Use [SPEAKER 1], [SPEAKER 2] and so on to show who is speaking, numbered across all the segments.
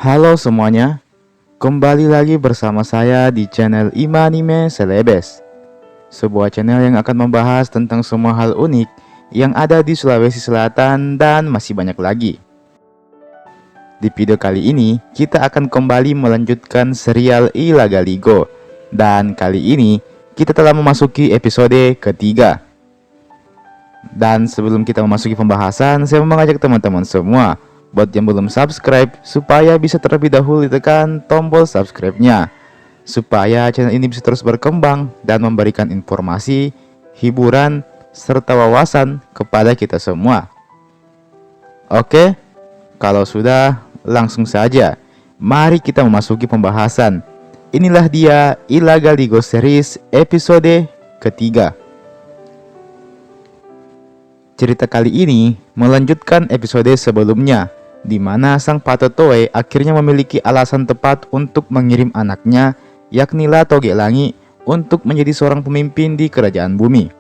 [SPEAKER 1] Halo semuanya, kembali lagi bersama saya di channel Imanime Celebes, sebuah channel yang akan membahas tentang semua hal unik yang ada di Sulawesi Selatan dan masih banyak lagi. Di video kali ini, kita akan kembali melanjutkan serial Ilagaligo, dan kali ini kita telah memasuki episode ketiga. Dan sebelum kita memasuki pembahasan, saya mengajak teman-teman semua buat yang belum subscribe, supaya bisa terlebih dahulu ditekan tombol subscribe-nya, supaya channel ini bisa terus berkembang dan memberikan informasi, hiburan, serta wawasan kepada kita semua. Oke, kalau sudah, langsung saja mari kita memasuki pembahasan. Inilah dia Ilagaligo series episode ketiga. Cerita kali ini melanjutkan episode sebelumnya, di mana sang Patotoe akhirnya memiliki alasan tepat untuk mengirim anaknya, yakni Latogelangi, untuk menjadi seorang pemimpin di kerajaan bumi.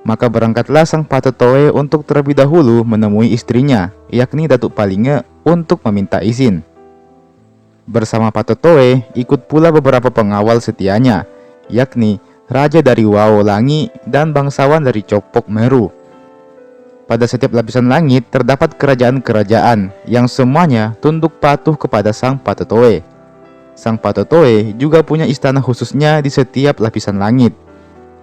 [SPEAKER 1] Maka berangkatlah sang Patotoe untuk terlebih dahulu menemui istrinya, yakni Datuk Palinge, untuk meminta izin. Bersama Patotoe ikut pula beberapa pengawal setianya, yakni Raja dari Wao Langi dan bangsawan dari Copok Meru. Pada setiap lapisan langit terdapat kerajaan-kerajaan yang semuanya tunduk patuh kepada sang Patotoe. Sang Patotoe juga punya istana khususnya di setiap lapisan langit.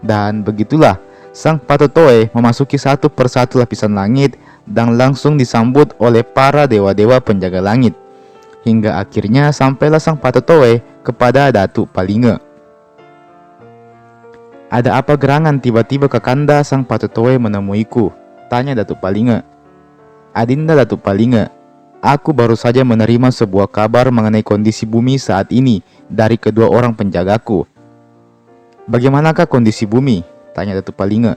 [SPEAKER 1] Dan begitulah, sang Patotoe memasuki satu persatu lapisan langit dan langsung disambut oleh para dewa-dewa penjaga langit. Hingga akhirnya sampailah sang Patotoe kepada Datuk Palinge. "Ada apa gerangan tiba-tiba Kakanda sang Patotoe menemuiku?" tanya Datuk Palinge. "Adinda Datuk Palinge, aku baru saja menerima sebuah kabar mengenai kondisi bumi saat ini dari kedua orang penjagaku." "Bagaimanakah kondisi bumi?" tanya Datuk Palinge.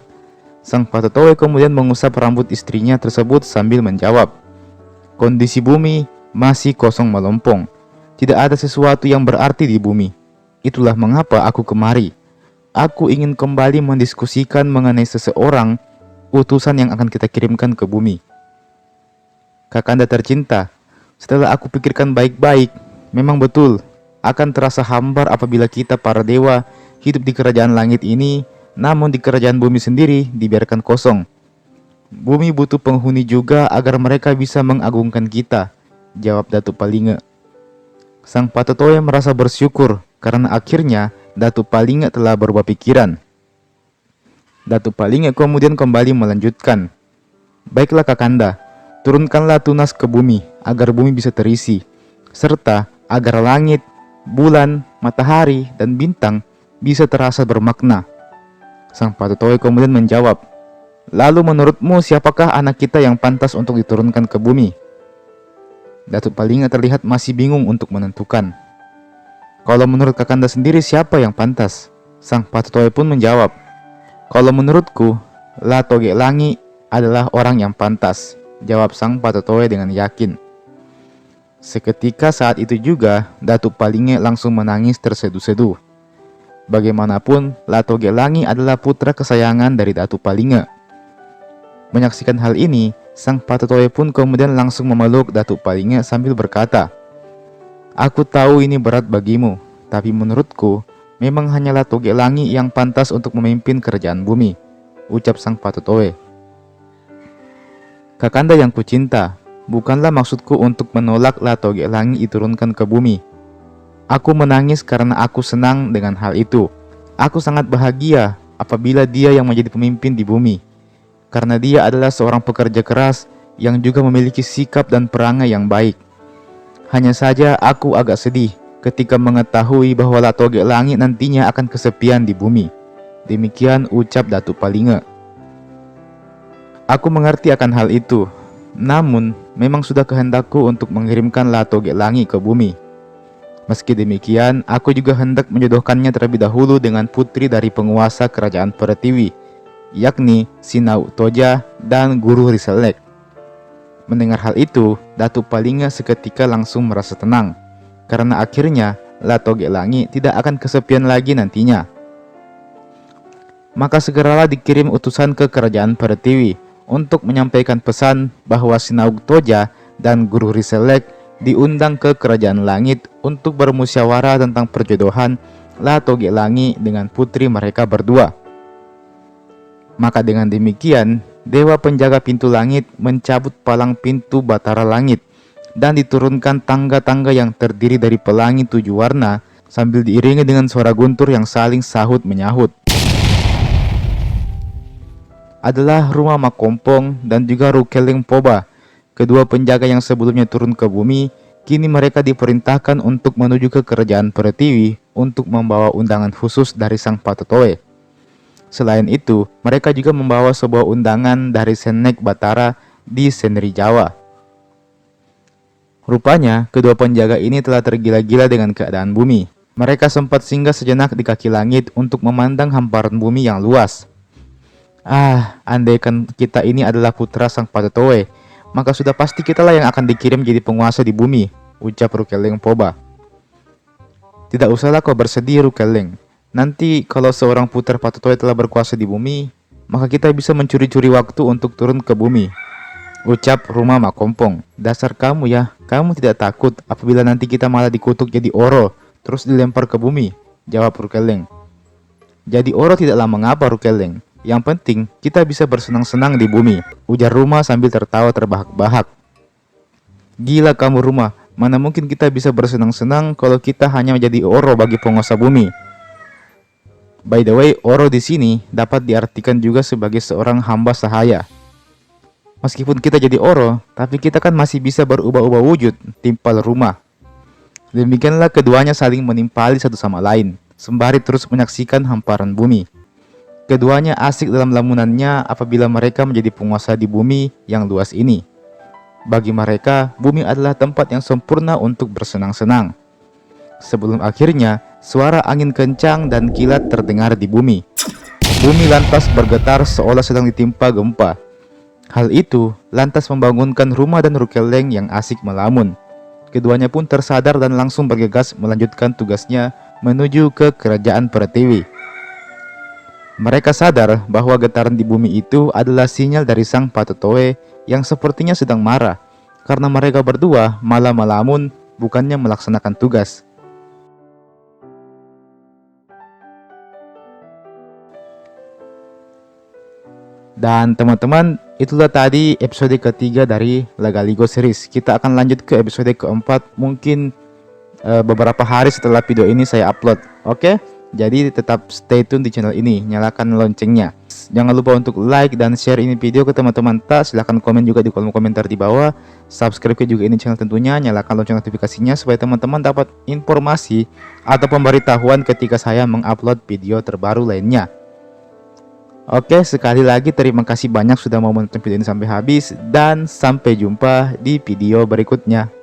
[SPEAKER 1] Sang Patotoe kemudian mengusap rambut istrinya tersebut sambil menjawab, "Kondisi bumi masih kosong melompong. Tidak ada sesuatu yang berarti di bumi. Itulah mengapa aku kemari. Aku ingin kembali mendiskusikan mengenai seseorang utusan yang akan kita kirimkan ke bumi." "Kakanda tercinta, setelah aku pikirkan baik-baik, memang betul akan terasa hambar apabila kita para dewa hidup di kerajaan langit ini, namun di kerajaan bumi sendiri dibiarkan kosong. Bumi butuh penghuni juga agar mereka bisa mengagungkan kita," jawab Datuk Palinge. Sang Patotoe merasa bersyukur karena akhirnya Datuk Palinge telah berubah pikiran. Datuk Palinge kemudian kembali melanjutkan, "Baiklah Kakanda, turunkanlah tunas ke bumi agar bumi bisa terisi, serta agar langit, bulan, matahari, dan bintang bisa terasa bermakna." Sang Patotoe kemudian menjawab, "Lalu menurutmu siapakah anak kita yang pantas untuk diturunkan ke bumi?" Datuk Palinge terlihat masih bingung untuk menentukan. "Kalau menurut Kakanda sendiri siapa yang pantas?" Sang Patotoe pun menjawab, "Kalau menurutku, Latogelangi adalah orang yang pantas," jawab sang Patotoe dengan yakin. Seketika saat itu juga, Datuk Palinge langsung menangis terseduh-seduh. Bagaimanapun, Latogelangi adalah putra kesayangan dari Datuk Palinge. Menyaksikan hal ini, sang Patotoe pun kemudian langsung memeluk Datuk Palinge sambil berkata, "Aku tahu ini berat bagimu, tapi menurutku, memang hanya Latogelangi yang pantas untuk memimpin kerajaan bumi," ucap sang Patotoe. "Kakanda yang kucinta, bukanlah maksudku untuk menolak Latogelangi diturunkan ke bumi. Aku menangis karena aku senang dengan hal itu. Aku sangat bahagia apabila dia yang menjadi pemimpin di bumi, karena dia adalah seorang pekerja keras yang juga memiliki sikap dan perangai yang baik. Hanya saja aku agak sedih ketika mengetahui bahwa Latogelangi nantinya akan kesepian di bumi." Demikian ucap Datuk Palinge. "Aku mengerti akan hal itu, namun memang sudah kehendakku untuk mengirimkan Latogelangi ke bumi. Meski demikian, aku juga hendak menjodohkannya terlebih dahulu dengan putri dari penguasa kerajaan Pertiwi, yakni Sinau Toja dan Guru Riselek." Mendengar hal itu, Datuk Palinge seketika langsung merasa tenang, karena akhirnya Latogelangi tidak akan kesepian lagi nantinya. Maka segeralah dikirim utusan ke kerajaan Pertiwi untuk menyampaikan pesan bahwa Sinaug Toja dan Guru Riselek diundang ke kerajaan langit untuk bermusyawarah tentang perjodohan Latoge Langi dengan putri mereka berdua. Maka dengan demikian, dewa penjaga pintu langit mencabut palang pintu Batara Langit dan diturunkan tangga-tangga yang terdiri dari pelangi 7 warna sambil diiringi dengan suara guntur yang saling sahut menyahut. Adalah rumah Makompong dan juga Rukeleng Poba, kedua penjaga yang sebelumnya turun ke bumi. Kini mereka diperintahkan untuk menuju ke kerajaan Pertiwi untuk membawa undangan khusus dari Sang Patotoe. Selain itu, mereka juga membawa sebuah undangan dari Senek Batara di Senri Jawa. Rupanya, kedua penjaga ini telah tergila-gila dengan keadaan bumi. Mereka sempat singgah sejenak di kaki langit untuk memandang hamparan bumi yang luas. Andaikan kita ini adalah putra Sang Patotoe, maka sudah pasti kitalah yang akan dikirim jadi penguasa di bumi, ucap Rukeleng Poba. Tidak usahlah kau bersedih, Rukeleng. Nanti kalau seorang putra Patotoe telah berkuasa di bumi, maka kita bisa mencuri-curi waktu untuk turun ke bumi, ucap Rumah Makompong. Dasar kamu ya, kamu tidak takut apabila nanti kita malah dikutuk jadi Oro, terus dilempar ke bumi, jawab Rukeleng. Jadi Oro tidaklah mengapa, Rukeleng. Yang penting, kita bisa bersenang-senang di bumi, ujar Rumah sambil tertawa terbahak-bahak. Gila kamu, Rumah. Mana mungkin kita bisa bersenang-senang kalau kita hanya menjadi Oro bagi penguasa bumi. By the way, Oro di sini dapat diartikan juga sebagai seorang hamba sahaya. Meskipun kita jadi Oro, tapi kita kan masih bisa berubah-ubah wujud, timpal Rumah. Demikianlah keduanya saling menimpali satu sama lain, sembari terus menyaksikan hamparan bumi. Keduanya asik dalam lamunannya apabila mereka menjadi penguasa di bumi yang luas ini. Bagi mereka, bumi adalah tempat yang sempurna untuk bersenang-senang. Sebelum akhirnya, suara angin kencang dan kilat terdengar di bumi. Bumi lantas bergetar seolah sedang ditimpa gempa. Hal itu lantas membangunkan Rumah dan Rukeleng yang asik melamun. Keduanya pun tersadar dan langsung bergegas melanjutkan tugasnya menuju ke kerajaan Pertiwi. Mereka sadar bahwa getaran di bumi itu adalah sinyal dari Sang Patotoe yang sepertinya sedang marah karena mereka berdua malah melamun bukannya melaksanakan tugas. Dan teman-teman, itulah tadi episode ketiga dari Legaligo series. Kita akan lanjut ke episode keempat mungkin beberapa hari setelah video ini saya upload. Oke? Jadi tetap stay tune di channel ini, nyalakan loncengnya. Jangan lupa untuk like dan share ini video ke teman-teman. Silahkan komen juga di kolom komentar di bawah. Subscribe juga ini channel tentunya, nyalakan lonceng notifikasinya supaya teman-teman dapat informasi atau pemberitahuan ketika saya mengupload video terbaru lainnya. Oke, sekali lagi terima kasih banyak sudah mau menonton video ini sampai habis dan sampai jumpa di video berikutnya.